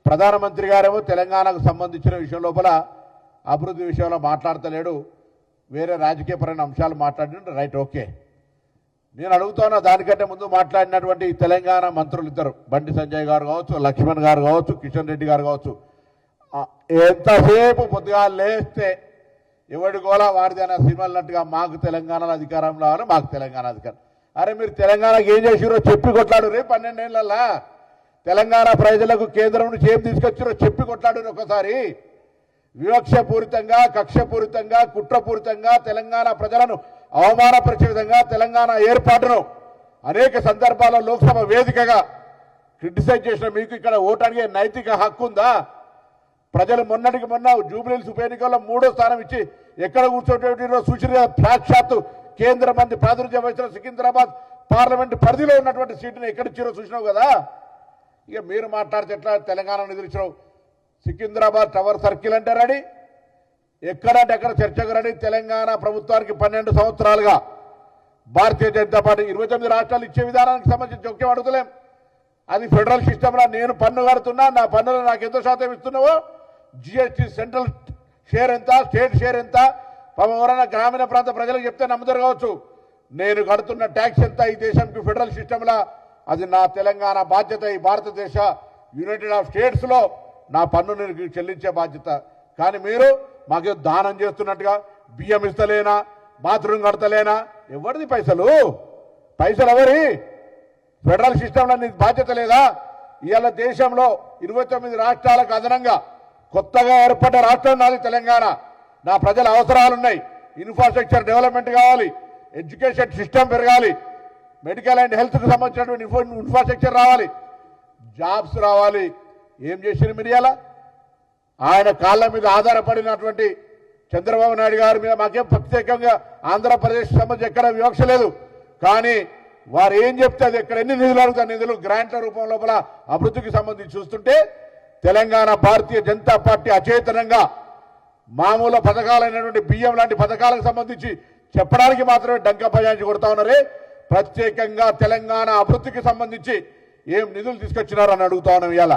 ప్రధానమంత్రి గారేమో తెలంగాణకు సంబంధించిన విషయం లోపల అభివృద్ధి విషయంలో మాట్లాడతలేడు, వేరే రాజకీయపరమైన అంశాలు మాట్లాడిన రైట్, ఓకే. నేను అడుగుతున్నా, దానికంటే ముందు మాట్లాడినటువంటి తెలంగాణ మంత్రులు ఇద్దరు, బండి సంజయ్ గారు కావచ్చు, లక్ష్మణ్ గారు కావచ్చు, కిషన్ రెడ్డి గారు కావచ్చు, ఎంతసేపు పొద్దుగా లేస్తే ఎవడి గోలా వాడిది అన్న సినిమాలన్నట్టుగా మాకు తెలంగాణలో అధికారం రావాలి, మాకు తెలంగాణ అధికారం. అరే మీరు తెలంగాణకు ఏం చేసిరో చెప్పి కొట్లాడు. రే 12 ఏళ్ళల్లా తెలంగాణ ప్రజలకు కేంద్రం నుంచి ఏం తీసుకొచ్చిరో చెప్పి కొట్లాడు. ఒకసారి వివక్షపూరితంగా, కక్షపూరితంగా, కుట్రపూరితంగా తెలంగాణ ప్రజలను అవమానపరిచే విధంగా తెలంగాణ ఏర్పాటును అనేక సందర్భాల్లో లోక్సభ వేదికగా క్రిటిసైజ్ చేసిన మీకు ఇక్కడ ఓటు అడిగే నైతిక హక్కు ఉందా? ప్రజలు మొన్నటికి మొన్న జూబ్లీహిల్స్ ఉప ఎన్నికల్లో 3వ స్థానం ఇచ్చి ఎక్కడ కూర్చోటో సూచన సాక్షాత్తు కేంద్ర మంత్రి ప్రాతినిధ్యం వహించిన సికింద్రాబాద్ పార్లమెంట్ పరిధిలో ఉన్నటువంటి సీటును ఎక్కడిచ్చారో చూసినావు కదా. ఇక మీరు మాట్లాడితే ఎట్లా తెలంగాణ నిధులు ఇచ్చినావు? సికింద్రాబాద్ టవర్ సర్కిల్ అంటే రెడీ, ఎక్కడంటే ఎక్కడ చర్చకు రెడీ. తెలంగాణ ప్రభుత్వానికి 12 సంవత్సరాలుగా భారతీయ జనతా పార్టీ 29 రాష్ట్రాలు ఇచ్చే విధానానికి సంబంధించి ఒకే అడుగుతలేం. అది ఫెడరల్ సిస్టమ్లో నేను పన్ను కడుతున్నా, నా పన్నులో నాకు ఎంత శాతం ఇస్తున్నావో, జిఎస్టీ సెంట్రల్ షేర్ ఎంత, స్టేట్ షేర్ ఎంత, ఎవరైనా గ్రామీణ ప్రాంత ప్రజలకు చెప్తే నమ్ముతారు కావచ్చు. నేను కడుతున్న ట్యాక్స్ ఎంత ఈ దేశంకి ఫెడరల్ సిస్టమ్లో, అది నా తెలంగాణ బాధ్యత. ఈ భారతదేశ యునైటెడ్ ఆఫ్ స్టేట్స్లో నా పన్ను నేను చెల్లించే బాధ్యత. కానీ మీరు మాకు దానం చేస్తున్నట్టుగా బియ్యం ఇస్తలేనా, బాత్రూమ్ కడతలేనా? ఎవరిది పైసలు? పైసలు ఎవరి? ఫెడరల్ సిస్టంలో నీకు బాధ్యత లేదా? ఇవాళ దేశంలో 29 రాష్ట్రాలకు అదనంగా కొత్తగా ఏర్పడ్డ రాష్ట్రం నాది తెలంగాణ. నా ప్రజల అవసరాలున్నాయి. ఇన్ఫ్రాస్ట్రక్చర్ డెవలప్మెంట్ కావాలి, ఎడ్యుకేషన్ సిస్టమ్ పెరగాలి, మెడికల్ అండ్ హెల్త్కి సంబంధించినటువంటి ఇన్ఫ్రాస్ట్రక్చర్ రావాలి, జాబ్స్ రావాలి. ఏం చేసిన మీరు? ఇలా ఆయన కాళ్ళ మీద ఆధారపడినటువంటి చంద్రబాబు నాయుడు గారి మీద మాకేం ప్రత్యేకంగా ఆంధ్రప్రదేశ్ సంబంధించి ఎక్కడ వివక్ష లేదు. కానీ వారు ఏం చెప్తే అది ఎక్కడ ఎన్ని నిధులు అడుగుతారు, నిధులు గ్రాంట్ల రూపం లోపల అభివృద్ధికి సంబంధించి చూస్తుంటే తెలంగాణ భారతీయ జనతా పార్టీ అచేతనంగా మామూలు పథకాలైనటువంటి బియ్యం లాంటి పథకాలకు సంబంధించి చెప్పడానికి మాత్రమే డంకా పజాయించి కొడతా ఉన్నారే. ప్రత్యేకంగా తెలంగాణ అభివృద్ధికి సంబంధించి ఏం నిధులు తీసుకొచ్చినారని అడుగుతా ఉన్నాం ఇవాళ.